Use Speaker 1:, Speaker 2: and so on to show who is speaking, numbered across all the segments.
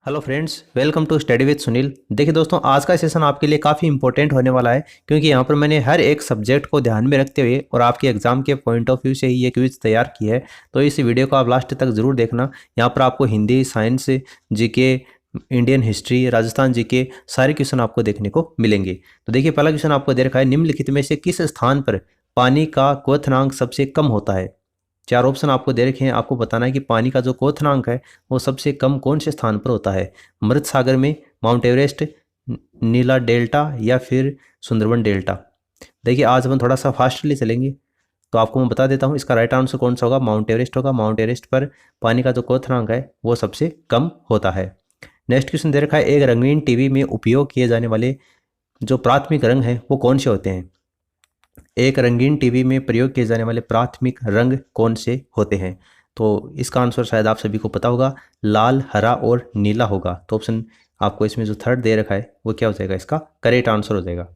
Speaker 1: Hello friends, welcome to study with Sunil. देखिए दोस्तों, आज का सेशन आपके लिए काफ़ी इंपॉर्टेंट होने वाला है क्योंकि यहाँ पर मैंने हर एक सब्जेक्ट को ध्यान में रखते हुए और आपके एग्जाम के पॉइंट ऑफ व्यू से ही ये क्विज तैयार की है। तो इस वीडियो को आप लास्ट तक ज़रूर देखना। यहाँ पर आपको Hindi, science, GK, Indian history, Rajasthan GK सारे क्वेश्चन आपको देखने को मिलेंगे। तो देखिए, पहला क्वेश्चन आपको दे रखा है, निम्नलिखित में से किस स्थान पर पानी का क्वथनांक सबसे कम होता है। चार ऑप्शन आपको दे रखे हैं, आपको बताना है कि पानी का जो क्वथनांक है वो सबसे कम कौन से स्थान पर होता है। मृत सागर में, माउंट एवरेस्ट, नीला डेल्टा या फिर सुंदरबन डेल्टा। देखिए, आज हम थोड़ा सा फास्टली चलेंगे तो आपको मैं बता देता हूँ इसका राइट आंसर कौन सा होगा। माउंट एवरेस्ट होगा। माउंट एवरेस्ट पर पानी का जो क्वथनांक है वो सबसे कम होता है। नेक्स्ट क्वेश्चन दे रखा है, एक रंगीन टीवी में उपयोग किए जाने वाले जो प्राथमिक रंग हैं वो कौन से होते हैं। एक रंगीन टीवी में प्रयोग किए जाने वाले प्राथमिक रंग कौन से होते हैं। तो इसका आंसर शायद आप सभी को पता होगा, लाल, हरा और नीला होगा। तो ऑप्शन आपको इसमें जो थर्ड दे रखा है वो क्या हो जाएगा, इसका करेक्ट आंसर हो जाएगा।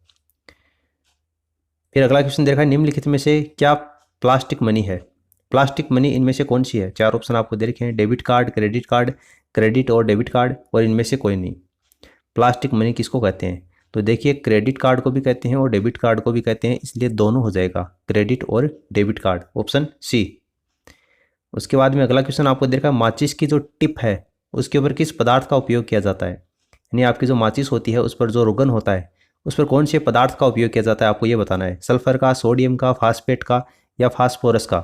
Speaker 1: फिर अगला क्वेश्चन दे रखा है, निम्नलिखित में से क्या प्लास्टिक मनी है। प्लास्टिक मनी इनमें से कौन सी है। चार ऑप्शन आपको दे रखे हैं, डेबिट कार्ड, क्रेडिट और डेबिट कार्ड, और इनमें से कोई नहीं। प्लास्टिक मनी किसको कहते हैं। तो देखिए, क्रेडिट कार्ड को भी कहते हैं और डेबिट कार्ड को भी कहते हैं, इसलिए दोनों हो जाएगा, क्रेडिट और डेबिट कार्ड, ऑप्शन सी। उसके बाद में अगला क्वेश्चन आपको देखा, माचिस की जो टिप है उसके ऊपर किस पदार्थ का उपयोग किया जाता है। यानी आपकी जो माचिस होती है उस पर जो रोगन होता है उस पर कौन से पदार्थ का उपयोग किया जाता है, आपको ये बताना है। सल्फर का, सोडियम का, फास्फेट का या फास्फोरस का।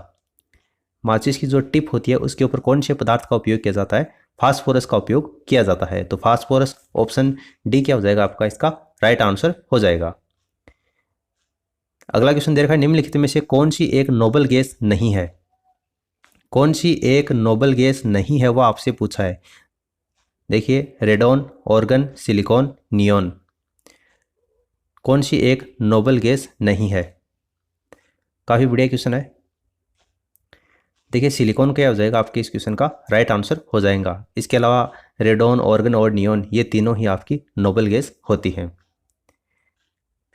Speaker 1: माचिस की जो टिप होती है उसके ऊपर कौन से पदार्थ का उपयोग किया जाता है, फास्फोरस का उपयोग किया जाता है। तो फास्फोरस, ऑप्शन डी क्या हो जाएगा आपका, इसका राइट आंसर हो जाएगा। अगला क्वेश्चन दे रखा है, निम्नलिखित में से कौन सी एक नोबल गैस नहीं है। कौन सी एक नोबल गैस नहीं है वो आपसे पूछा है। देखिए, रेडोन, ऑर्गन, सिलिकॉन, नियोन। कौन सी एक नोबल गैस नहीं है। काफ़ी बढ़िया क्वेश्चन है। देखिए, सिलिकॉन क्या हो जाएगा आपके इस क्वेश्चन का राइट आंसर हो जाएगा। इसके अलावा रेडोन, ऑर्गन और नियोन ये तीनों ही आपकी नोबल गैस होती हैं।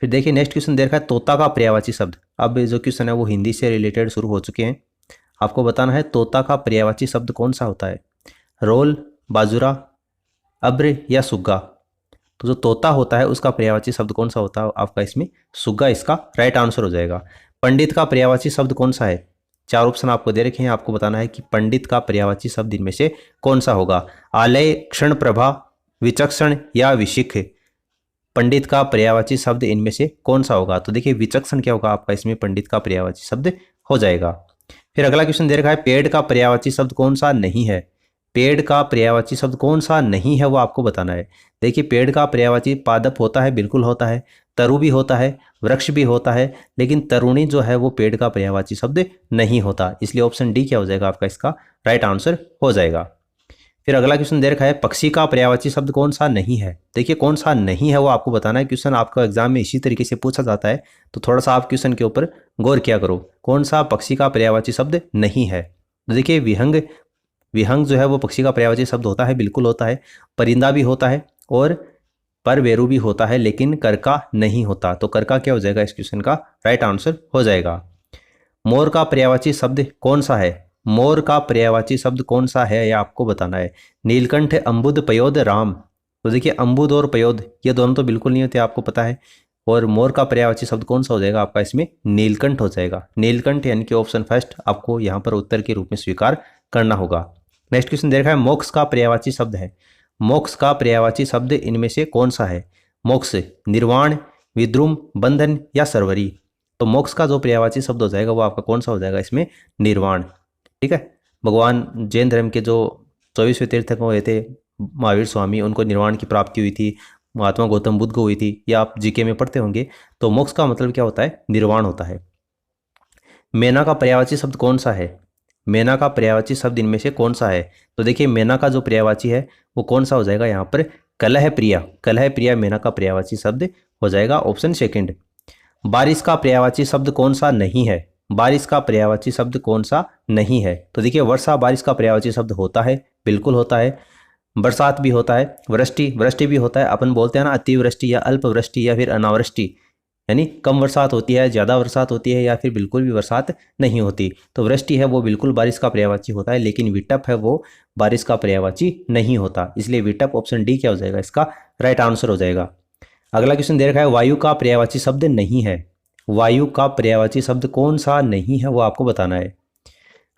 Speaker 1: फिर देखिए, नेक्स्ट क्वेश्चन दे रखा है, तोता का पर्यायवाची शब्द। अब जो क्वेश्चन है वो हिंदी से रिलेटेड शुरू हो चुके हैं। आपको बताना है तोता का पर्यायवाची शब्द कौन सा होता है। रोल, बाजुरा, अब्र या सुग्गा। तो जो तोता होता है उसका पर्यायवाची शब्द कौन सा होता है आपका, इसमें सुग्गा इसका राइट आंसर हो जाएगा। पंडित का पर्यायवाची शब्द कौन सा है। चार ऑप्शन आपको दे रखे हैं, आपको बताना है कि पंडित का पर्यायवाची शब्द इनमें से कौन सा होगा। आलय, क्षण प्रभा, विचक्षण या विशिख। पंडित का पर्यायवाची शब्द इनमें से कौन सा होगा। तो देखिए, विचक्षण क्या होगा आपका, इसमें पंडित का पर्यायवाची शब्द हो जाएगा। फिर अगला क्वेश्चन दे रखा है, पेड़ का पर्यायवाची शब्द कौन सा नहीं है। पेड़ का पर्यायवाची शब्द कौन सा नहीं है वो आपको बताना है। देखिए, पेड़ का पर्यायवाची पादप होता है, बिल्कुल होता है, तरु भी होता है, वृक्ष भी होता है, लेकिन तरुणी जो है वो पेड़ का पर्यायवाची शब्द नहीं होता, इसलिए ऑप्शन डी क्या हो जाएगा आपका, इसका राइट आंसर हो जाएगा। फिर अगला क्वेश्चन दे रखा है, पक्षी का पर्यायवाची शब्द कौन सा नहीं है। देखिए, कौन सा नहीं है वो आपको बताना है। क्वेश्चन आपका एग्जाम में इसी तरीके से पूछा जाता है, तो थोड़ा सा आप क्वेश्चन के ऊपर गौर किया करो। कौन सा पक्षी का पर्यायवाची शब्द नहीं है। तो देखिए, विहंग, विहंग जो है वो पक्षी का पर्यायवाची शब्द होता है, बिल्कुल होता है। परिंदा भी होता है और परवेरू भी होता है, लेकिन करका नहीं होता। तो करका क्या हो जाएगा, इस क्वेश्चन का राइट आंसर हो जाएगा। मोर का पर्यायवाची शब्द कौन सा है। मोर का पर्यायवाची शब्द कौन सा है यह आपको बताना है। नीलकंठ, अम्बुद, पयोद, राम। तो देखिए, अम्बुद और पयोद ये दोनों तो बिल्कुल नहीं होते, आपको पता है। और मोर का पर्यायवाची शब्द कौन सा हो जाएगा आपका, इसमें नीलकंठ हो जाएगा। नीलकंठ यानी कि ऑप्शन फर्स्ट आपको यहाँ पर उत्तर के रूप में स्वीकार करना होगा। नेक्स्ट क्वेश्चन दे रखा है, मोक्ष का पर्यायवाची शब्द है। मोक्ष का पर्यायवाची शब्द इनमें से कौन सा है। मोक्ष, निर्वाण, विद्रुम, बंधन या सरवरी। तो मोक्ष का जो पर्यायवाची शब्द हो जाएगा वो आपका कौन सा हो जाएगा, इसमें निर्वाण। ठीक है, भगवान जैन धर्म के जो 24वें तीर्थक हुए थे महावीर स्वामी, उनको निर्वाण की प्राप्ति हुई थी, महात्मा गौतम बुद्ध को हुई थी, या आप जीके में पढ़ते होंगे। तो मोक्ष का मतलब क्या होता है, निर्वाण होता है। मेना का पर्यायवाची शब्द कौन सा है। मेना का पर्यायवाची शब्द इनमें से कौन सा है। तो देखिए, मेना का जो पर्यायवाची है वो कौन सा हो जाएगा यहाँ पर, कलह प्रिया। कलह प्रिया मेना का पर्यायवाची शब्द हो जाएगा, ऑप्शन सेकंड। बारिश का पर्यायवाची शब्द कौन सा नहीं है। बारिश का पर्यायवाची शब्द कौन सा नहीं है। तो देखिए, वर्षा बारिश का पर्यायवाची शब्द होता है, बिल्कुल होता है। बरसात भी होता है, वृष्टि, वृष्टि भी होता है। अपन बोलते हैं ना, अतिवृष्टि या अल्पवृष्टि या फिर अनावृष्टि। यानी कम बरसात होती है, ज़्यादा बरसात होती है, या फिर बिल्कुल भी बरसात नहीं होती। तो वृष्टि है वो बिल्कुल बारिश का पर्यायवाची होता है, लेकिन विटप है वो बारिश का पर्यायवाची नहीं होता। इसलिए विटप ऑप्शन डी क्या हो जाएगा, इसका राइट आंसर हो जाएगा। अगला क्वेश्चन दे रखा है, वायु का पर्यायवाची शब्द नहीं है। वायु का पर्यायवाची शब्द कौन सा नहीं है वो आपको बताना है।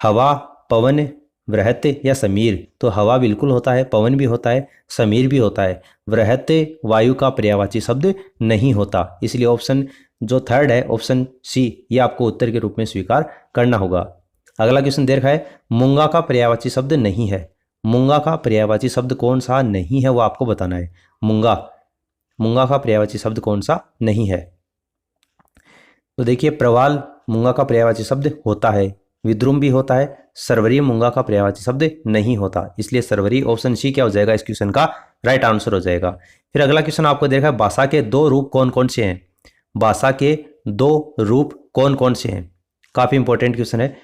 Speaker 1: हवा, पवन, वृहत या समीर। तो हवा बिल्कुल होता है, पवन भी होता है, समीर भी होता है। वृहत वायु का पर्यायवाची शब्द नहीं होता। इसलिए ऑप्शन जो थर्ड है, ऑप्शन सी, ये आपको उत्तर के रूप में स्वीकार करना होगा। अगला क्वेश्चन दे रखा है, मूंगा का पर्यायवाची शब्द नहीं है। मूंगा का पर्यायवाची शब्द कौन सा नहीं है वो आपको बताना है। मूंगा, मूंगा का पर्यायवाची शब्द कौन सा नहीं है। तो देखिए, प्रवाल मूंगा का पर्यायवाची शब्द होता है, विद्रुम भी होता है, सरवरी मूंगा का पर्यायवाची शब्द नहीं होता। इसलिए सरवरी ऑप्शन सी क्या हो जाएगा, इस क्वेश्चन का राइट आंसर हो जाएगा। फिर अगला क्वेश्चन आपको देखा है, भाषा के दो रूप कौन कौन से हैं। भाषा के दो रूप कौन कौन से हैं, काफी इंपॉर्टेंट क्वेश्चन है।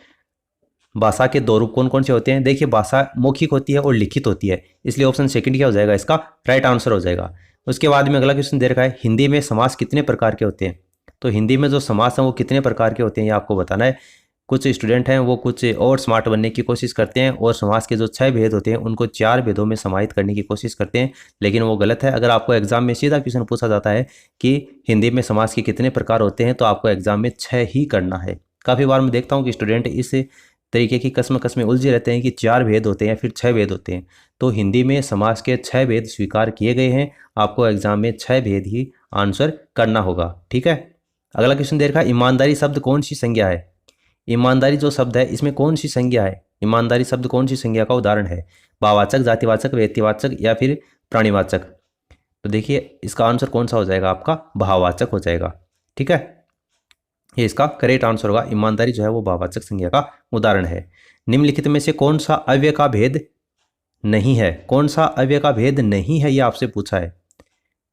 Speaker 1: भाषा के दो रूप कौन कौन से होते हैं। देखिए, भाषा मौखिक होती है और लिखित होती है, इसलिए ऑप्शन सेकंड क्या हो जाएगा, इसका राइट आंसर हो जाएगा। उसके बाद में अगला क्वेश्चन दे रखा है, हिंदी में समास कितने प्रकार के होते हैं। तो हिंदी में जो समास हैं वो कितने प्रकार के होते हैं, ये आपको बताना है। कुछ स्टूडेंट हैं वो कुछ और स्मार्ट बनने की कोशिश करते हैं और समास के जो 6 भेद होते हैं उनको 4 भेदों में समाहित करने की कोशिश करते हैं, लेकिन वो गलत है। अगर आपको एग्जाम में सीधा क्वेश्चन पूछा जाता है कि हिंदी में समास के कितने प्रकार होते हैं, तो आपको एग्जाम में 6 ही करना है। काफ़ी बार मैं देखता हूँ कि स्टूडेंट इस तरीके की कसम में उलझे रहते हैं कि 4 भेद होते हैं या फिर 6 भेद होते हैं। तो हिंदी में समास के 6 भेद स्वीकार किए गए हैं, आपको एग्जाम में 6 भेद ही आंसर करना होगा, ठीक है। अगला क्वेश्चन दे रखा है, ईमानदारी शब्द कौन सी संज्ञा है। ईमानदारी जो शब्द है इसमें कौन सी संज्ञा है। ईमानदारी शब्द कौन सी संज्ञा का उदाहरण है। भाववाचक, जातिवाचक, व्यक्तिवाचक या फिर प्राणीवाचक। तो देखिए, इसका आंसर कौन सा हो जाएगा, आपका भाववाचक हो जाएगा, ठीक है। ये इसका करेक्ट आंसर होगा। ईमानदारी जो है वो भाववाचक संज्ञा का उदाहरण है। निम्नलिखित में से कौन सा अव्यय का भेद नहीं है। कौन सा अव्यय का भेद नहीं है, ये आपसे पूछा है।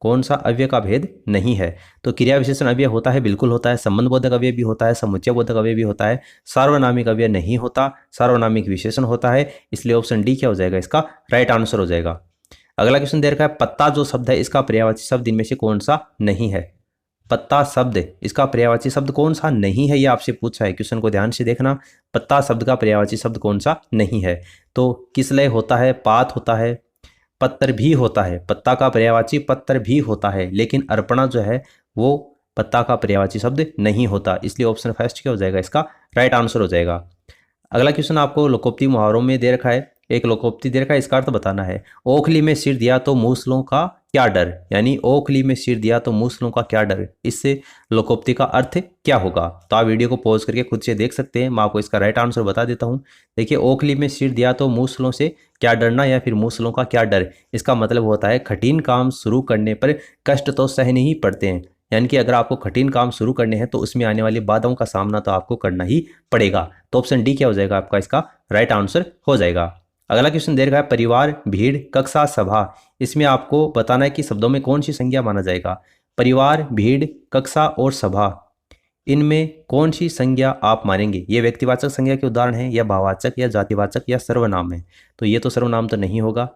Speaker 1: कौन सा अव्यय का भेद नहीं है। तो क्रिया विशेषण अव्यय होता है, बिल्कुल होता है। संबंध बोधक अव्यय भी होता है, समुच्चय बोधक अव्यय भी होता है। सार्वनामिक अव्यय नहीं होता, सार्वनामिक विशेषण होता है। इसलिए ऑप्शन डी क्या हो जाएगा, इसका राइट आंसर हो जाएगा। अगला क्वेश्चन दे रखा है, पत्ता जो शब्द है इसका पर्यायवाची शब्द इनमें से कौन सा नहीं है। पत्ता शब्द, इसका पर्यायवाची शब्द कौन सा नहीं है, ये आपसे पूछा है। क्वेश्चन को ध्यान से देखना, पत्ता शब्द का पर्यायवाची शब्द कौन सा नहीं है। तो किसलय होता है, पात होता है, पत्तर भी होता है। पत्ता का पर्यायवाची पत्तर भी होता है, लेकिन अर्पणा जो है वो पत्ता का पर्यायवाची शब्द नहीं होता। इसलिए ऑप्शन फर्स्ट क्या हो जाएगा, इसका राइट आंसर हो जाएगा। अगला क्वेश्चन आपको लोकोक्ति मुहावरों में दे रखा है। एक लोकोक्ति दे रखा है, इसका अर्थ बताना है। ओखली में सिर दिया तो मूसलों का क्या डर। यानी ओखली में सिर दिया तो मूसलों का क्या डर, इससे लोकोक्ति का अर्थ क्या होगा। तो आप वीडियो को पॉज करके खुद से देख सकते हैं, मैं आपको इसका राइट आंसर बता देता हूं। देखिए, ओखली में सिर दिया तो मूसलों से क्या डरना या फिर मूसलों का क्या डर, इसका मतलब होता है कठिन काम शुरू करने पर कष्ट तो सहने ही पड़ते हैं। यानी कि अगर आपको कठिन काम शुरू करने हैं तो उसमें आने वाली बाधाओं का सामना तो आपको करना ही पड़ेगा। तो ऑप्शन डी क्या हो जाएगा, आपका इसका राइट आंसर हो जाएगा। अगला क्वेश्चन दे रखा है, परिवार, भीड़, कक्षा, सभा। इसमें आपको बताना है कि शब्दों में कौन सी संज्ञा माना जाएगा। परिवार, भीड़, कक्षा और सभा, इनमें कौन सी संज्ञा आप मानेंगे। ये व्यक्तिवाचक संज्ञा के उदाहरण है, या भाववाचक, या जातिवाचक, या सर्वनाम है। तो ये तो सर्वनाम तो नहीं होगा,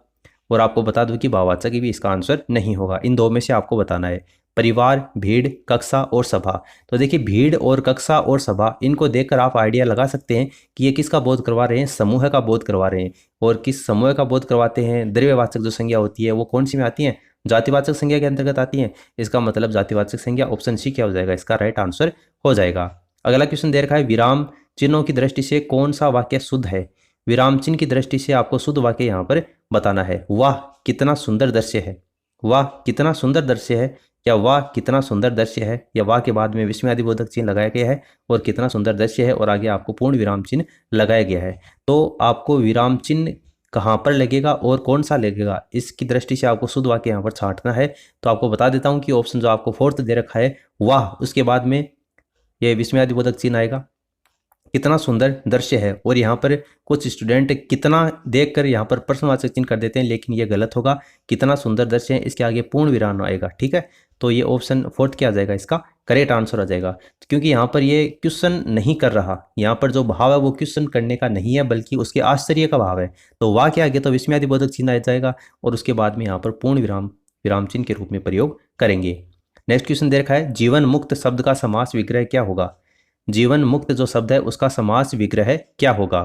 Speaker 1: और आपको बता दूं कि भाववाचक भी इसका आंसर नहीं होगा। इन दो में से आपको बताना है, परिवार, भीड़, कक्षा और सभा। तो देखिए, भीड़ और कक्षा और सभा, इनको देखकर आप आइडिया लगा सकते हैं कि ये किसका बोध करवा रहे हैं, समूह का बोध करवा रहे हैं। और किस समूह का बोध करवाते हैं। द्रव्यवाचक जो संज्ञा होती है वो कौन सी में आती है, जातिवाचक संज्ञा के अंतर्गत आती है। इसका मतलब जातिवाचक संज्ञा, ऑप्शन सी क्या हो जाएगा, इसका राइट आंसर हो जाएगा। अगला क्वेश्चन दे रखा है, विराम चिन्हों की दृष्टि से कौन सा वाक्य शुद्ध है। विराम चिन्ह की दृष्टि से आपको शुद्ध वाक्य यहाँ पर बताना है। वाह कितना सुंदर दृश्य है, वाह कितना सुंदर दृश्य है, या वाह कितना सुंदर दृश्य है, या वाह के बाद में विस्मयादिबोधक चिन्ह लगाया गया है, और कितना सुंदर दृश्य है, और आगे आपको पूर्ण विराम चिन्ह लगाया गया है। तो आपको विराम चिन्ह कहाँ पर लगेगा और कौन सा लगेगा, इसकी दृष्टि से आपको शुद्ध वाक्य यहाँ पर छांटना है। तो आपको बता देता हूँ कि ऑप्शन जो आपको फोर्थ दे रखा है, वाह, उसके बाद में ये विस्मयादिबोधक चिन्ह आएगा, कितना सुंदर दृश्य है। और यहाँ पर कुछ स्टूडेंट कितना देखकर यहाँ पर प्रश्नवाचक चिन्ह कर देते हैं, लेकिन ये गलत होगा। कितना सुंदर दृश्य है, इसके आगे पूर्ण विराम आएगा, ठीक है। तो ये ऑप्शन फोर्थ क्या आ जाएगा, इसका करेक्ट आंसर आ जाएगा। क्योंकि यहाँ पर ये क्वेश्चन नहीं कर रहा, यहाँ पर जो भाव है वो क्वेश्चन करने का नहीं है, बल्कि उसके आश्चर्य का भाव है। तो वाह के आगे तो विस्मयादिबोधक चिन्ह आ जाएगा, और उसके बाद में यहाँ पर पूर्ण विराम चिन्ह के रूप में प्रयोग करेंगे। नेक्स्ट क्वेश्चन दे रखा है जीवन मुक्त शब्द का समास विग्रह क्या होगा। जीवन मुक्त जो शब्द है उसका समास विग्रह क्या होगा।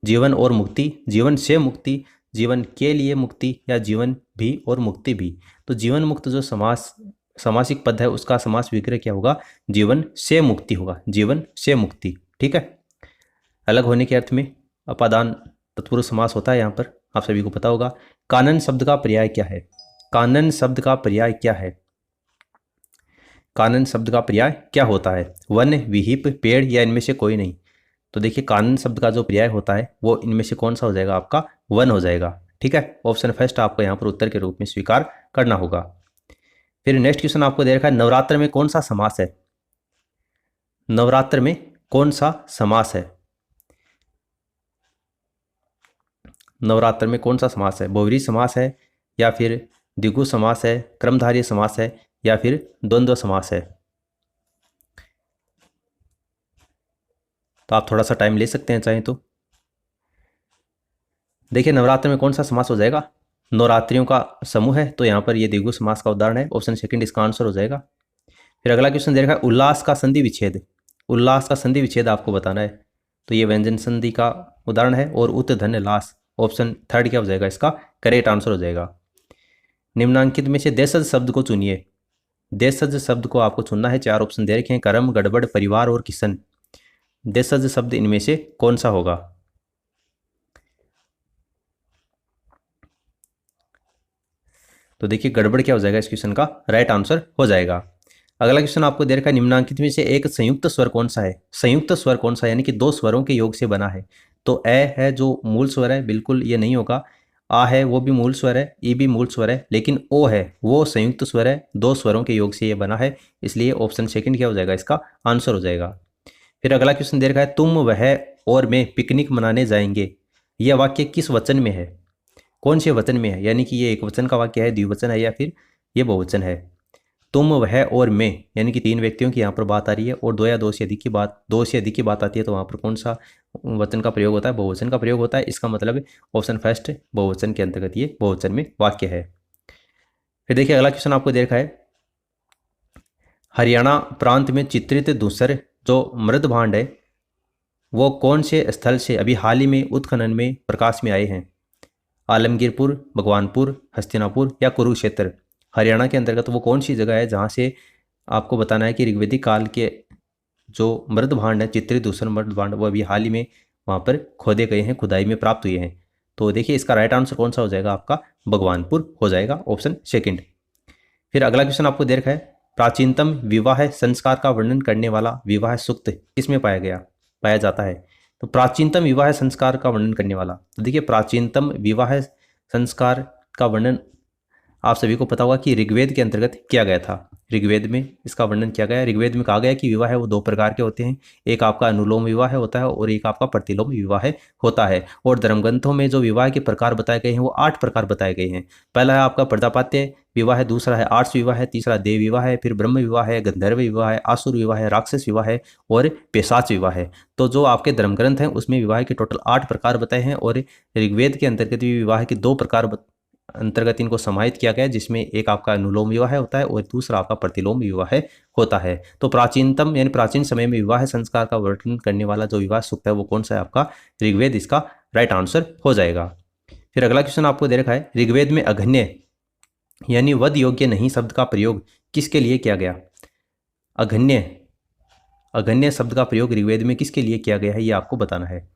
Speaker 1: जीवन और मुक्ति, जीवन से मुक्ति, जीवन के लिए मुक्ति, या जीवन भी और मुक्ति भी। तो जीवन मुक्त जो समासिक पद है उसका समास विग्रह क्या होगा, जीवन से मुक्ति होगा, जीवन से मुक्ति। ठीक है, अलग होने के अर्थ में अपादान तत्पुरुष समास होता है यहाँ पर, आप सभी को पता होगा। कानन शब्द का पर्याय क्या है। कानन शब्द का पर्याय क्या है। कानन शब्द का पर्याय क्या होता है। वन, विहिप, पेड़, या इनमें से कोई नहीं। तो देखिए कानन शब्द का जो पर्याय होता है वो इनमें से कौन सा हो जाएगा, आपका वन हो जाएगा। ठीक है, ऑप्शन फर्स्ट आपको यहाँ पर उत्तर के रूप में स्वीकार करना होगा। फिर नेक्स्ट क्वेश्चन आपको दे रखा है नवरात्र में कौन सा समास है। नवरात्र में कौन सा समास है। नवरात्र में कौन सा समास है। बहुव्रीहि समास है, या फिर द्विगु समास है, क्रमधारय समास है, या फिर द्वंद्व समास है। तो आप थोड़ा सा टाइम ले सकते हैं चाहें तो। देखिए नवरात्र में कौन सा समास हो जाएगा, नवरात्रियों का समूह है, तो यहाँ पर ये द्विगु समास का उदाहरण है, ऑप्शन सेकंड इसका आंसर हो जाएगा। फिर अगला क्वेश्चन दे रखा है उल्लास का संधि विच्छेद। उल्लास का संधि विच्छेद आपको बताना है, तो ये व्यंजन संधि का उदाहरण है। और उत धन्य लास, ऑप्शन थर्ड क्या हो जाएगा, इसका करेक्ट आंसर हो जाएगा। निम्नांकित में से देशज शब्द को चुनिए। देशज शब्द को आपको चुनना है, चार ऑप्शन दे रखे हैं, कर्म, गड़बड़, परिवार और किशन। देशज शब्द इनमें से कौन सा होगा। तो देखिए गड़बड़ क्या हो जाएगा, इस क्वेश्चन का राइट आंसर हो जाएगा। अगला क्वेश्चन आपको दे रखा है निम्नांकित में से एक संयुक्त स्वर कौन सा है। संयुक्त स्वर कौन सा है, यानी कि दो स्वरों के योग से बना है। तो ए है जो मूल स्वर है, बिल्कुल ये नहीं होगा। आ है वो भी मूल स्वर है, ई भी मूल स्वर है, लेकिन ओ है वो संयुक्त स्वर है, दो स्वरों के योग से ये बना है, इसलिए ऑप्शन सेकंड क्या हो जाएगा, इसका आंसर हो जाएगा। फिर अगला क्वेश्चन दे रखा है तुम वह और मैं पिकनिक मनाने जाएंगे। यह वाक्य किस वचन में है, कौन से वचन में है, यानी कि ये एक वचन का वाक्य है, द्विवचन है, या फिर ये बहुवचन है। तुम वह और मैं, यानी कि तीन व्यक्तियों की यहाँ पर बात आ रही है, और दो या दो से अधिक की बात आती है, तो वहाँ पर कौन सा वचन का प्रयोग होता है, बहुवचन का प्रयोग होता है। इसका मतलब ऑप्शन फर्स्ट बहुवचन के अंतर्गत ये बहुवचन में वाक्य है। फिर देखिए अगला क्वेश्चन आपको देखा है हरियाणा प्रांत में चित्रित दूसर जो मृद भांड है वो कौन से स्थल से अभी हाल ही में उत्खनन में प्रकाश में आए हैं। आलमगीरपुर, भगवानपुर, हस्तिनापुर, या कुरुक्षेत्र। हरियाणा के अंतर्गत वो कौन सी जगह है जहाँ से आपको बताना है कि ऋग्वेदिक काल के जो मृद भांड है, चित्रित दूसरे मृद भांड, वो अभी हाल ही में वहाँ पर खोदे गए हैं, खुदाई में प्राप्त हुए हैं। तो देखिए इसका राइट आंसर कौन सा हो जाएगा, आपका भगवानपुर हो जाएगा, ऑप्शन सेकंड। फिर अगला क्वेश्चन आपको दे रखा है प्राचीनतम विवाह संस्कार का वर्णन करने वाला विवाह सूक्त किसमें पाया जाता है। तो प्राचीनतम विवाह संस्कार का वर्णन करने वाला, तो देखिए प्राचीनतम विवाह संस्कार का वर्णन आप सभी को पता होगा कि ऋग्वेद के अंतर्गत किया गया था। ऋग्वेद में इसका वर्णन किया गया। ऋग्वेद में कहा गया कि विवाह है वो दो प्रकार के होते हैं, एक आपका अनुलोम विवाह होता है और एक आपका प्रतिलोम विवाह होता है। और धर्मग्रंथों में जो विवाह के प्रकार बताए गए हैं वो 8 प्रकार बताए गए हैं। पहला है आपका प्रजापात्य विवाह है, दूसरा है आर्ष विवाह है, तीसरा देव विवाह है, फिर ब्रह्म विवाह है, गंधर्व विवाह है, आसुर विवाह है, राक्षस विवाह है और पेशाच विवाह है। तो जो आपके धर्मग्रंथ हैं उसमें विवाह के टोटल 8 प्रकार बताए हैं, और ऋग्वेद के अंतर्गत भी विवाह के 2 प्रकार अंतर्गत इनको समाहित किया गया है, जिसमें एक आपका अनुलोम विवाह होता है और दूसरा आपका प्रतिलोम विवाह होता है। तो प्राचीनतम यानी प्राचीन समय में विवाह संस्कार का वर्णन करने वाला जो विवाह सूक्त है वो कौन सा है, आपका ऋग्वेद इसका राइट आंसर हो जाएगा। फिर अगला क्वेश्चन आपको दे रखा है ऋग्वेद में अघन्य यानी वध योग्य नहीं शब्द का प्रयोग किसके लिए किया गया। अघन्य शब्द का प्रयोग ऋग्वेद में किसके लिए किया गया है, ये आपको बताना है।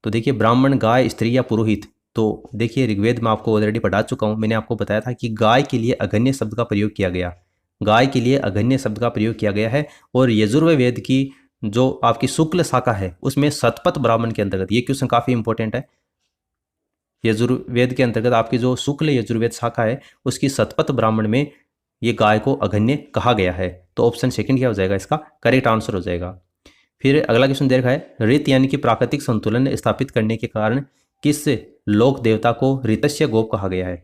Speaker 1: तो देखिए ब्राह्मण, गाय, स्त्री या पुरोहित। तो देखिए ऋग्वेद में आपको ऑलरेडी पढ़ा चुका हूँ, मैंने आपको बताया था कि गाय के लिए अघन्य शब्द का प्रयोग किया गया, गाय के लिए अघन्य शब्द का प्रयोग किया गया है। और यजुर्वेद की जो आपकी शुक्ल शाखा है उसमें शतपथ ब्राह्मण के अंतर्गत, ये क्वेश्चन काफ़ी इंपॉर्टेंट है, यजुर्वेद के अंतर्गत आपकी जो शुक्ल यजुर्वेद शाखा है उसकी शतपथ ब्राह्मण में ये गाय को अघन्य कहा गया है। तो ऑप्शन सेकंड क्या हो जाएगा, इसका करेक्ट आंसर हो जाएगा। फिर अगला क्वेश्चन दे रखा है ऋत यानी कि प्राकृतिक संतुलन स्थापित करने के कारण किस लोक देवता को ऋतस्य गोप कहा गया है।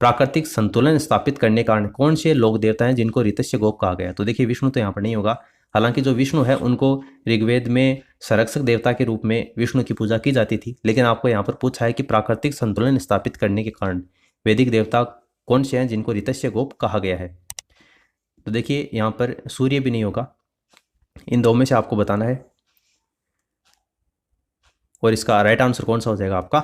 Speaker 1: प्राकृतिक संतुलन स्थापित करने के कारण कौन से लोक देवता हैं जिनको ऋतस्य गोप कहा गया है। तो देखिए विष्णु तो यहाँ पर नहीं होगा, हालांकि जो विष्णु है उनको ऋग्वेद में संरक्षक देवता के रूप में विष्णु की पूजा की जाती थी, लेकिन आपको यहाँ पर पूछा है कि प्राकृतिक संतुलन स्थापित करने के कारण वैदिक देवता कौन से हैं जिनको ऋतस्य गोप कहा गया है। तो देखिए यहाँ पर सूर्य भी नहीं होगा, इन दो में से आपको बताना है। और इसका राइट आंसर कौन सा हो जाएगा आपका,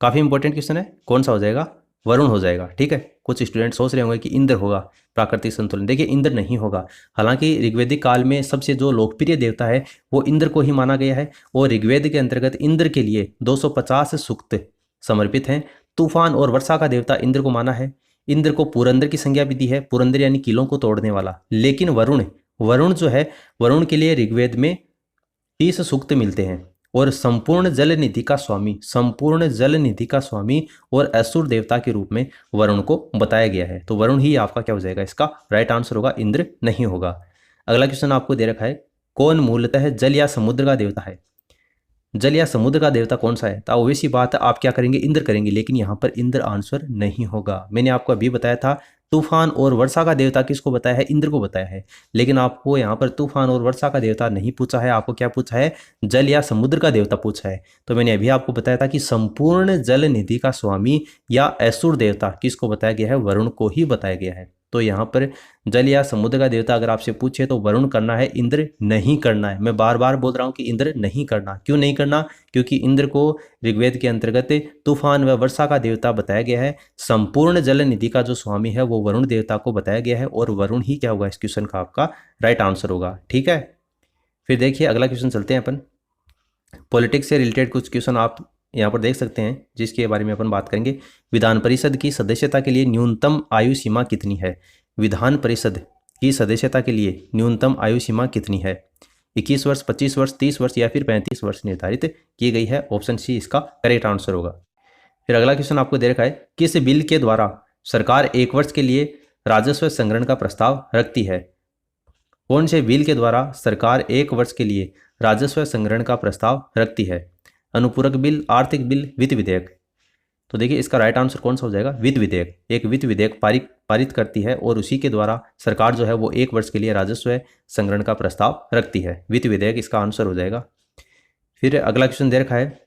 Speaker 1: काफ़ी इंपॉर्टेंट क्वेश्चन है, कौन सा हो जाएगा, वरुण हो जाएगा। ठीक है, कुछ स्टूडेंट सोच रहे होंगे कि इंद्र होगा प्राकृतिक संतुलन, देखिए इंद्र नहीं होगा। हालांकि ऋग्वैदिक काल में सबसे जो लोकप्रिय देवता है वो इंद्र को ही माना गया है, और ऋग्वेद के अंतर्गत इंद्र के लिए 250 सूक्त समर्पित हैं। तूफान और वर्षा का देवता इंद्र को माना है। इंद्र को पुरंदर की संज्ञा भी दी है, पुरंदर यानी किलों को तोड़ने वाला। लेकिन वरुण, वरुण जो है, वरुण के लिए ऋग्वेद में 30 सूक्त मिलते हैं। और संपूर्ण जल निधि का स्वामी, संपूर्ण जल निधि का स्वामी और असुर देवता के रूप में वरुण को बताया गया है। तो वरुण ही आपका क्या हो जाएगा, इसका राइट आंसर होगा, इंद्र नहीं होगा। अगला क्वेश्चन आपको दे रखा है, कौन मूलतः जल या समुद्र का देवता है। जल या समुद्र का देवता कौन सा है, तो वैसी बात है, आप क्या करेंगे, इंद्र करेंगे, लेकिन यहाँ पर इंद्र आंसर नहीं होगा। मैंने आपको अभी बताया था तूफान और वर्षा का देवता किसको बताया है, इंद्र को बताया है। लेकिन आपको यहाँ पर तूफान और वर्षा का देवता नहीं पूछा है, आपको क्या पूछा है, जल या समुद्र का देवता पूछा है। तो मैंने अभी आपको बताया था कि संपूर्ण जल निधि का स्वामी या असुर देवता किसको बताया गया है, वरुण को ही बताया गया है। तो यहाँ पर जल या समुद्र का देवता अगर आपसे पूछे तो वरुण करना है, इंद्र नहीं करना है। मैं बार बार बोल रहा हूँ कि इंद्र नहीं करना। क्यों नहीं करना, क्योंकि इंद्र को ऋग्वेद के अंतर्गत तूफान व वर्षा का देवता बताया गया है। संपूर्ण जल निधि का जो स्वामी है वो वरुण देवता को बताया गया है, और वरुण ही क्या होगा, इस क्वेश्चन का आपका राइट आंसर होगा। ठीक है, फिर देखिए अगला क्वेश्चन चलते हैं अपन। पॉलिटिक्स से रिलेटेड कुछ क्वेश्चन आप यहाँ पर देख सकते हैं, जिसके बारे में अपन बात करेंगे। विधान परिषद की सदस्यता के लिए न्यूनतम आयु सीमा कितनी है। विधान परिषद की सदस्यता के लिए न्यूनतम आयु सीमा कितनी है, 21 वर्ष, 25 वर्ष, 30 वर्ष या फिर 35 वर्ष निर्धारित की गई है। ऑप्शन सी इसका करेक्ट आंसर होगा। फिर अगला क्वेश्चन आपको दे रखा है, किस बिल के द्वारा सरकार 1 वर्ष के लिए राजस्व संग्रहण का प्रस्ताव रखती है। कौन से बिल के द्वारा सरकार 1 वर्ष के लिए राजस्व संग्रहण का प्रस्ताव रखती है। अनुपूरक बिल, आर्थिक बिल, वित्त विधेयक। तो देखिए इसका राइट आंसर कौन सा हो जाएगा, वित्त विधेयक। एक वित्त विधेयक पारित करती है और उसी के द्वारा सरकार जो है वो 1 वर्ष के लिए राजस्व संग्रहण का प्रस्ताव रखती है। वित्त विधेयक इसका आंसर हो जाएगा। फिर अगला क्वेश्चन दे रखा है,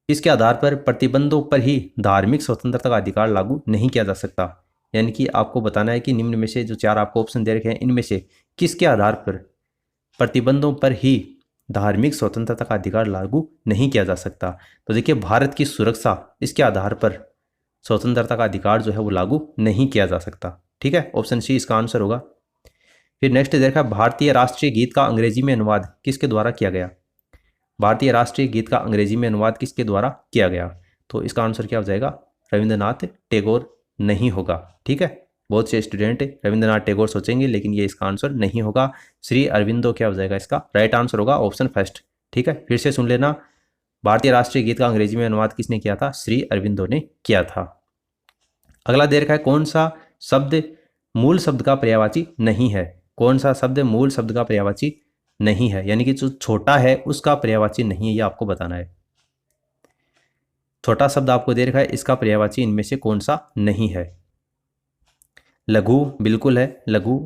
Speaker 1: इसके आधार पर प्रतिबंधों पर ही धार्मिक स्वतंत्रता का अधिकार लागू नहीं किया जा सकता। यानी कि आपको बताना है कि निम्न में से जो 4 आपको ऑप्शन दे रखे हैं, इनमें से किसके आधार पर प्रतिबंधों पर ही धार्मिक स्वतंत्रता का अधिकार लागू नहीं किया जा सकता। तो देखिए भारत की सुरक्षा, इसके आधार पर स्वतंत्रता का अधिकार जो है वो लागू नहीं किया जा सकता। ठीक है, ऑप्शन सी इसका आंसर होगा। फिर नेक्स्ट देखा, भारतीय राष्ट्रीय गीत का अंग्रेजी में अनुवाद किसके द्वारा किया गया। भारतीय राष्ट्रीय गीत का अंग्रेजी में अनुवाद किसके द्वारा किया गया। तो इसका आंसर क्या हो जाएगा, रविंद्रनाथ टैगोर नहीं होगा। ठीक है, बहुत से स्टूडेंट रविंद्रनाथ टैगोर सोचेंगे, लेकिन ये इसका आंसर नहीं होगा। श्री अरविंदो क्या हो जाएगा, इसका राइट आंसर होगा ऑप्शन फर्स्ट। ठीक है, फिर से सुन लेना, भारतीय राष्ट्रीय गीत का अंग्रेजी में अनुवाद किसने किया था, श्री अरविंदो ने किया था। अगला दे रखा है, कौन सा शब्द मूल शब्द का पर्यायवाची नहीं है। कौन सा शब्द मूल शब्द का पर्यायवाची नहीं है, यानी कि जो छोटा है उसका पर्यायवाची नहीं है, ये आपको बताना है। छोटा शब्द आपको दे रखा है, इसका पर्यायवाची इनमें से कौन सा नहीं है। लघु बिल्कुल है, लघु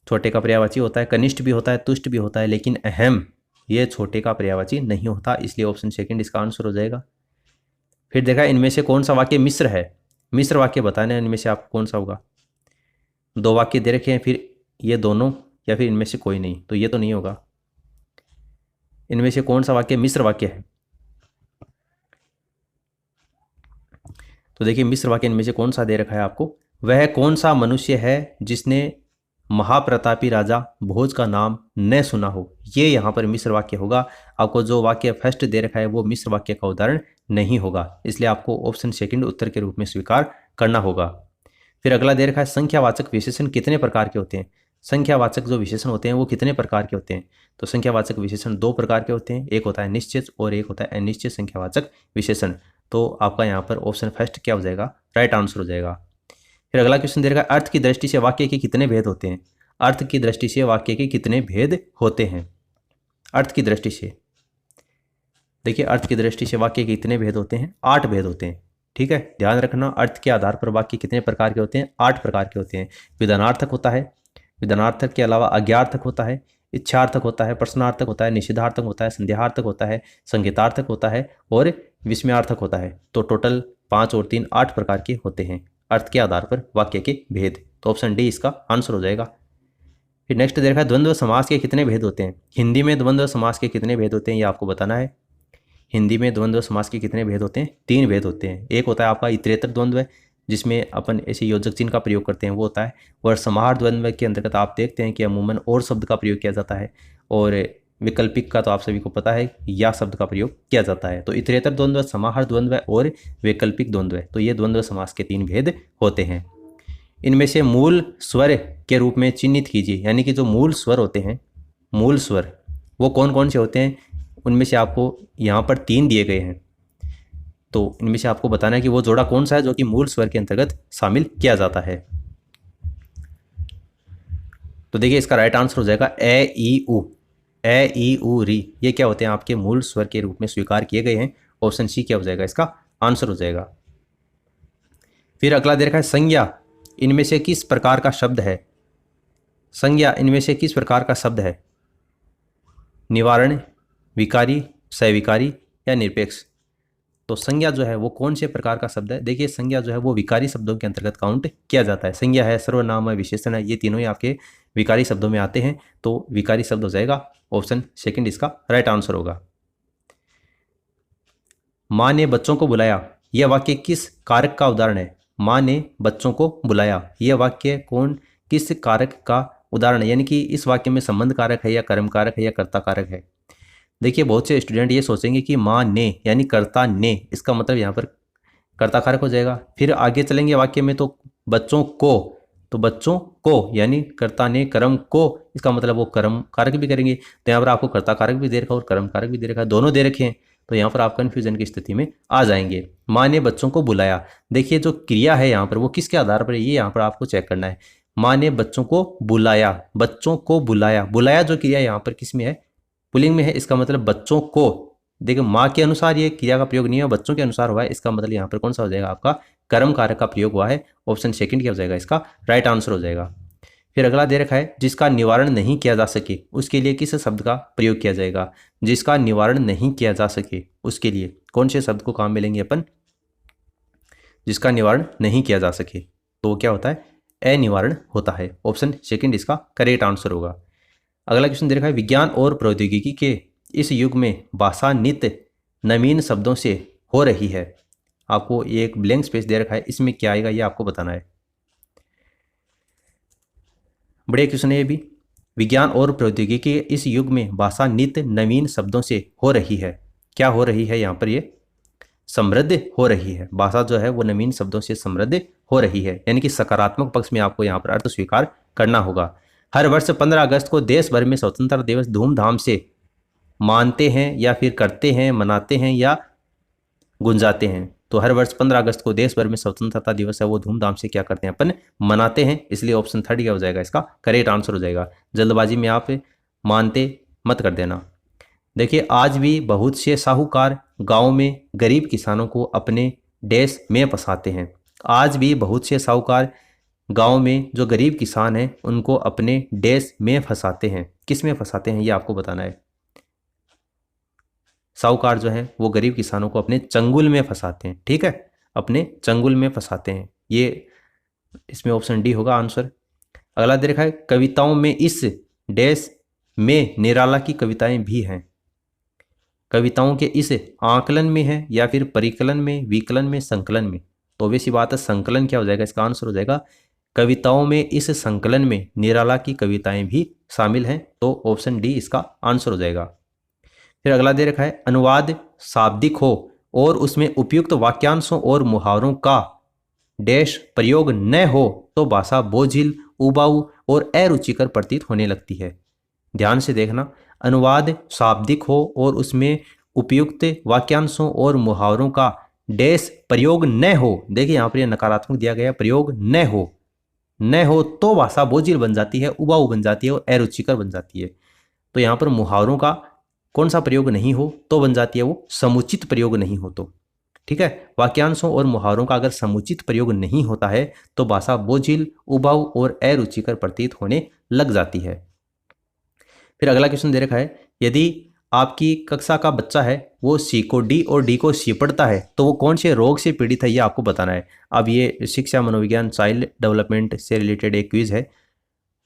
Speaker 1: छोटे का पर्यायवाची होता है, कनिष्ठ भी होता है, तुष्ट भी होता है, लेकिन अहम ये छोटे का पर्यायवाची नहीं होता, इसलिए ऑप्शन सेकंड इसका आंसर हो जाएगा। फिर देखा, इनमें से कौन सा वाक्य मिश्र है। मिश्र वाक्य बताने, इनमें से आपको कौन सा होगा। 2 वाक्य दे रखे हैं, फिर ये दोनों या फिर इनमें से कोई नहीं, तो ये तो नहीं होगा। इनमें से कौन सा वाक्य मिश्र वाक्य है। तो देखिए मिश्र वाक्य इनमें से कौन सा दे रखा है आपको, वह कौन सा मनुष्य है जिसने महाप्रतापी राजा भोज का नाम न सुना हो। ये यहाँ पर मिश्र वाक्य होगा। आपको जो वाक्य फर्स्ट दे रखा है वो मिश्र वाक्य का उदाहरण नहीं होगा, इसलिए आपको ऑप्शन सेकंड उत्तर के रूप में स्वीकार करना होगा। फिर अगला दे रखा है, संख्यावाचक विशेषण कितने प्रकार के होते हैं। संख्यावाचक जो विशेषण होते हैं वो कितने प्रकार के होते हैं। तो संख्यावाचक विशेषण 2 प्रकार के होते हैं, एक होता है निश्चित और एक होता है अनिश्चित संख्यावाचक विशेषण। तो आपका यहाँ पर ऑप्शन फर्स्ट क्या हो जाएगा, राइट आंसर हो जाएगा। फिर अगला क्वेश्चन दे रखा है, अर्थ की दृष्टि से वाक्य के कितने भेद होते हैं। अर्थ की दृष्टि से वाक्य के कितने भेद होते हैं। अर्थ की दृष्टि से देखिए, अर्थ की दृष्टि से वाक्य के कितने भेद होते हैं, 8 भेद होते हैं। ठीक है, ध्यान रखना, अर्थ के आधार पर वाक्य कितने प्रकार के होते हैं, 8 प्रकार के होते हैं। विधानार्थक होता है, विधानार्थक के अलावा आज्ञार्थक होता है, इच्छार्थक होता है, प्रश्नार्थक होता है, निषेधार्थक होता है, संदेहार्थक होता है, संकेतार्थक होता है और विस्मयार्थक होता है। तो टोटल 5 और 3 8 प्रकार के होते हैं अर्थ के आधार पर वाक्य के भेद। तो ऑप्शन डी इसका आंसर हो जाएगा। फिर नेक्स्ट देखा है द्वंद्व समास के कितने भेद होते हैं। हिंदी में द्वंद्व समास के कितने भेद होते हैं ये आपको बताना है। हिंदी में द्वंद्व समास के कितने भेद होते हैं? 3 भेद होते हैं। एक होता है आपका इतरेतर द्वंद्व जिसमें अपन ऐसे योजक चिन्ह का प्रयोग करते हैं वो होता है, और समाहार द्वंद्व के अंतर्गत आप देखते हैं कि अमूमन और शब्द का प्रयोग किया जाता है, और वैकल्पिक का तो आप सभी को पता है या शब्द का प्रयोग किया जाता है। तो इतरेतर द्वंद्व, समाहार द्वंद्व और वैकल्पिक द्वंद्व, तो ये द्वंद्व समास के 3 भेद होते हैं। इनमें से मूल स्वर के रूप में चिन्हित कीजिए, यानी कि जो मूल स्वर होते हैं, मूल स्वर वो कौन कौन से होते हैं, उनमें से आपको यहाँ पर 3 दिए गए हैं। तो इनमें से आपको बताना है कि वो जोड़ा कौन सा है जो कि मूल स्वर के अंतर्गत शामिल किया जाता है। तो देखिए इसका राइट आंसर हो जाएगा ए ई उ। ए ई उ री ये क्या होते हैं? आपके मूल स्वर के रूप में स्वीकार किए गए हैं। ऑप्शन सी क्या हो जाएगा? इसका आंसर हो जाएगा। फिर अगला दे रखा है संज्ञा इनमें से किस प्रकार का शब्द है? संज्ञा इनमें से किस प्रकार का शब्द है? निवारण, विकारी, सविकारी या निरपेक्ष? तो संज्ञा जो है वो कौन से प्रकार का शब्द है? देखिए संज्ञा जो है वो विकारी शब्दों के अंतर्गत काउंट किया जाता है। संज्ञा है, सर्वनाम है, विशेषण है, ये तीनों ही आपके विकारी शब्दों में आते हैं। तो विकारी शब्द हो जाएगा ऑप्शन सेकंड इसका राइट आंसर होगा। माँ ने बच्चों को बुलाया, यह वाक्य किस कारक का उदाहरण है? माँ ने बच्चों को बुलाया, यह वाक्य किस कारक का उदाहरण है? यानी कि इस वाक्य में संबंध कारक है या कर्म कारक है या कर्ता कारक है? देखिए बहुत से स्टूडेंट ये सोचेंगे कि माँ ने यानी कर्ता ने, इसका मतलब यहाँ पर कर्ता कारक हो जाएगा। फिर आगे चलेंगे वाक्य में तो बच्चों को, तो बच्चों को यानी कर्ता ने कर्म को, इसका मतलब वो कर्म कारक भी करेंगे। तो यहाँ पर आपको कर्ता कारक भी दे रखा और कर्म कारक भी दे रखा, दोनों दे रखे हैं। तो यहाँ पर आप कन्फ्यूजन की स्थिति में आ जाएंगे। माँ ने बच्चों को बुलाया, देखिए जो क्रिया है यहाँ पर वो किसके आधार पर है ये यहाँ पर आपको चेक करना है। माँ ने बच्चों को बुलाया, बच्चों को बुलाया, बुलाया जो क्रिया यहाँ पर किस में है? पुल्लिंग में है। इसका मतलब बच्चों को, देखिए माँ के अनुसार ये क्रिया का प्रयोग नहीं है, बच्चों के अनुसार हुआ है। इसका मतलब यहाँ पर कौन सा हो जाएगा? आपका कर्म कारक का प्रयोग हुआ है। ऑप्शन सेकंड क्या हो जाएगा? इसका राइट आंसर हो जाएगा। फिर अगला दे रखा है जिसका निवारण नहीं किया जा सके उसके लिए किस शब्द का प्रयोग किया जाएगा? जिसका निवारण नहीं किया जा सके उसके लिए कौन से शब्द को काम मिलेंगे अपन? जिसका निवारण नहीं किया जा सके तो क्या होता है? अनिवारण होता है। ऑप्शन सेकंड इसका करेक्ट आंसर होगा। अगला क्वेश्चन दे रखा है विज्ञान और प्रौद्योगिकी के इस युग में भाषा नित्य नवीन शब्दों से हो रही है। आपको एक ब्लैंक स्पेस दे रखा है, इसमें क्या आएगा ये आपको बताना है। बड़े क्वेश्चन है ये भी। विज्ञान और प्रौद्योगिकी के इस युग में भाषा नित्य नवीन शब्दों से हो रही है। क्या हो रही है यहाँ पर? ये समृद्ध हो रही है। भाषा जो है वो नवीन शब्दों से समृद्ध हो रही है, यानी कि सकारात्मक पक्ष में आपको यहाँ पर अर्थ स्वीकार करना होगा। हर वर्ष 15 अगस्त को देश भर में स्वतंत्रता दिवस धूमधाम से मानते हैं या फिर करते हैं, मनाते हैं या गुंजाते हैं? तो हर वर्ष 15 अगस्त को देश भर में स्वतंत्रता दिवस है वो धूमधाम से क्या करते हैं? अपन मनाते हैं। इसलिए ऑप्शन थर्ड क्या हो जाएगा? इसका करेक्ट आंसर हो जाएगा। जल्दबाजी में आप मानते मत कर देना। देखिए आज भी बहुत से साहूकार गाँव में गरीब किसानों को अपने देश में फंसाते हैं। आज भी बहुत से साहूकार गांव में जो गरीब किसान हैं उनको अपने देश में फंसाते हैं। किस में फंसाते हैं ये आपको बताना है। साहूकार जो हैं वो गरीब किसानों को अपने चंगुल में फंसाते हैं। ठीक है, अपने चंगुल में फंसाते हैं। ये इसमें ऑप्शन डी होगा आंसर। अगला दे रखा है कविताओं में इस देश में निराला की कविताएं भी हैं। कविताओं के इस आकलन में है या फिर परिकलन में, विकलन में, संकलन में? तो वैसी बात है संकलन क्या हो जाएगा? इसका आंसर हो जाएगा कविताओं में इस संकलन में निराला की कविताएं भी शामिल हैं। तो ऑप्शन डी इसका आंसर हो जाएगा। फिर अगला दे रखा है अनुवाद शाब्दिक हो और उसमें उपयुक्त वाक्यांशों और मुहावरों का डैश प्रयोग न हो तो भाषा बोझिल, उबाऊ और अरुचिकर प्रतीत होने लगती है। ध्यान से देखना, अनुवाद शाब्दिक हो और उसमें उपयुक्त वाक्यांशों और मुहावरों का डैश प्रयोग न हो। देखिए यहाँ पर यह नकारात्मक दिया गया, प्रयोग न हो तो भाषा बोझिल बन जाती है, उबाऊ बन जाती है और अरुचिकर बन जाती है। तो यहाँ पर मुहावरों का कौन सा प्रयोग नहीं हो तो बन जाती है वो समुचित प्रयोग नहीं हो तो। ठीक है, वाक्यांशों और मुहावरों का अगर समुचित प्रयोग नहीं होता है तो भाषा बोझिल, उबाऊ और अरुचिकर प्रतीत होने लग जाती है। फिर अगला क्वेश्चन दे रखा है यदि आपकी कक्षा का बच्चा है वो सी को डी और डी को सी पढ़ता है, तो वो कौन से रोग से पीड़ित है ये आपको बताना है। अब ये शिक्षा मनोविज्ञान चाइल्ड डेवलपमेंट से रिलेटेड एक क्विज है,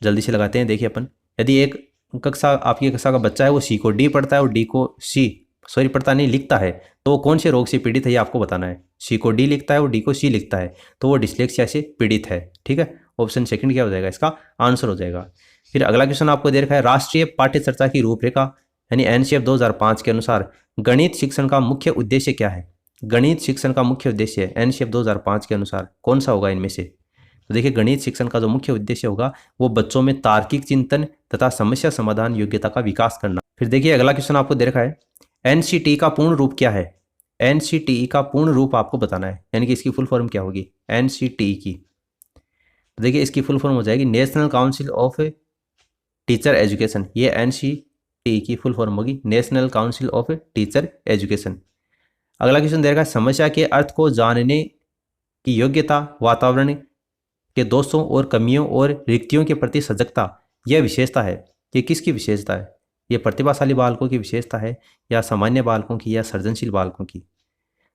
Speaker 1: जल्दी से लगाते हैं। देखिए अपन, यदि एक कक्षा आपकी कक्षा का बच्चा है वो सी को डी पढ़ता है और डी को सी पढ़ता नहीं लिखता है, तो वो कौन से रोग से पीड़ित है ये आपको बताना है। सी को डी लिखता है और डी को सी लिखता है, तो वो डिस्लेक्सिया से पीड़ित है। ठीक है, ऑप्शन सेकंड क्या हो जाएगा, इसका आंसर हो जाएगा। फिर अगला क्वेश्चन आपको दे रखा है, राष्ट्रीय पाठ्य चर्चा की रूपरेखा यानी एनसीएफ 2005 के अनुसार गणित शिक्षण का मुख्य उद्देश्य क्या है। गणित शिक्षण का मुख्य उद्देश्य एनसीएफ 2005 के अनुसार कौन सा होगा इनमें से। तो देखिए, गणित शिक्षण का जो मुख्य उद्देश्य होगा वो बच्चों में तार्किक चिंतन तथा समस्या समाधान योग्यता का विकास करना। फिर देखिए अगला क्वेश्चन आपको दे रखा है, एनसीटी का पूर्ण रूप क्या है। एनसीटी का पूर्ण रूप आपको बताना है, यानी कि इसकी फुल फॉर्म क्या होगी एनसीटी की। तो देखिए इसकी फुल फॉर्म हो जाएगी national council of teacher education. ये एनसीटी की फुल फॉर्म होगी national council of teacher education. अगला क्वेश्चन दे रखा है, समस्या के अर्थ को जानने की योग्यता वातावरण के दोषों और कमियों और रिक्तियों के प्रति सजगता यह विशेषता है। ये किसकी विशेषता है, ये प्रतिभाशाली बालकों की विशेषता है या सामान्य बालकों की या सृजनशील बालकों की।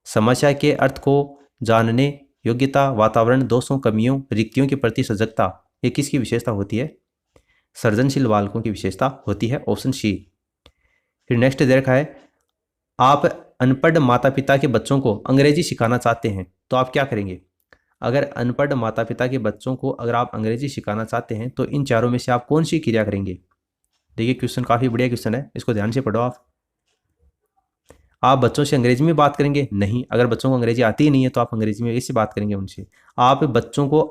Speaker 1: समस्या के अर्थ को जानने योग्यता वातावरण दोषों कमियों रिक्तियों के प्रति सजगता ये किसकी विशेषता होती है, सृजनशील बालकों की विशेषता होती है, ऑप्शन सी। फिर नेक्स्ट दे रखा है, आप अनपढ़ माता पिता के बच्चों को अंग्रेजी सिखाना चाहते हैं तो आप क्या करेंगे। अगर अनपढ़ माता पिता के बच्चों को अगर आप अंग्रेजी सिखाना चाहते हैं तो इन चारों में से आप कौन सी क्रिया करेंगे। देखिए क्वेश्चन काफ़ी बढ़िया क्वेश्चन है, इसको ध्यान से पढ़ो आप बच्चों से अंग्रेजी में बात करेंगे, नहीं। अगर बच्चों को अंग्रेजी आती ही नहीं है तो आप अंग्रेजी में कैसे बात करेंगे उनसे। आप बच्चों को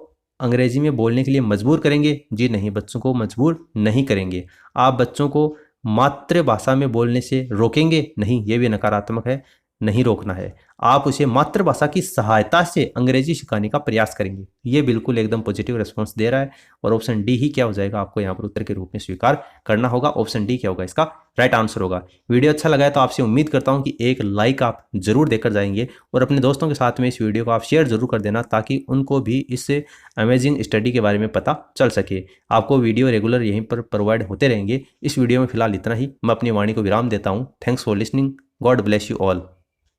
Speaker 1: अंग्रेजी में बोलने के लिए मजबूर करेंगे, जी नहीं, बच्चों को मजबूर नहीं करेंगे। आप बच्चों को मातृभाषा में बोलने से रोकेंगे, नहीं, ये भी नकारात्मक है, नहीं रोकना है। आप उसे मातृभाषा की सहायता से अंग्रेजी सिखाने का प्रयास करेंगे, ये बिल्कुल एकदम पॉजिटिव रिस्पॉन्स दे रहा है। और ऑप्शन डी ही क्या हो जाएगा, आपको यहाँ पर उत्तर के रूप में स्वीकार करना होगा। ऑप्शन डी क्या होगा, इसका राइट आंसर होगा। वीडियो अच्छा लगा है तो आपसे उम्मीद करता हूँ कि एक लाइक आप जरूर देकर जाएंगे और अपने दोस्तों के साथ में इस वीडियो को आप शेयर जरूर कर देना ताकि उनको भी इस अमेजिंग स्टडी के बारे में पता चल सके। आपको वीडियो रेगुलर यहीं पर प्रोवाइड होते रहेंगे। इस वीडियो में फिलहाल इतना ही, मैं अपनी वाणी को विराम देता हूँ। Thanks for listening, God bless you all.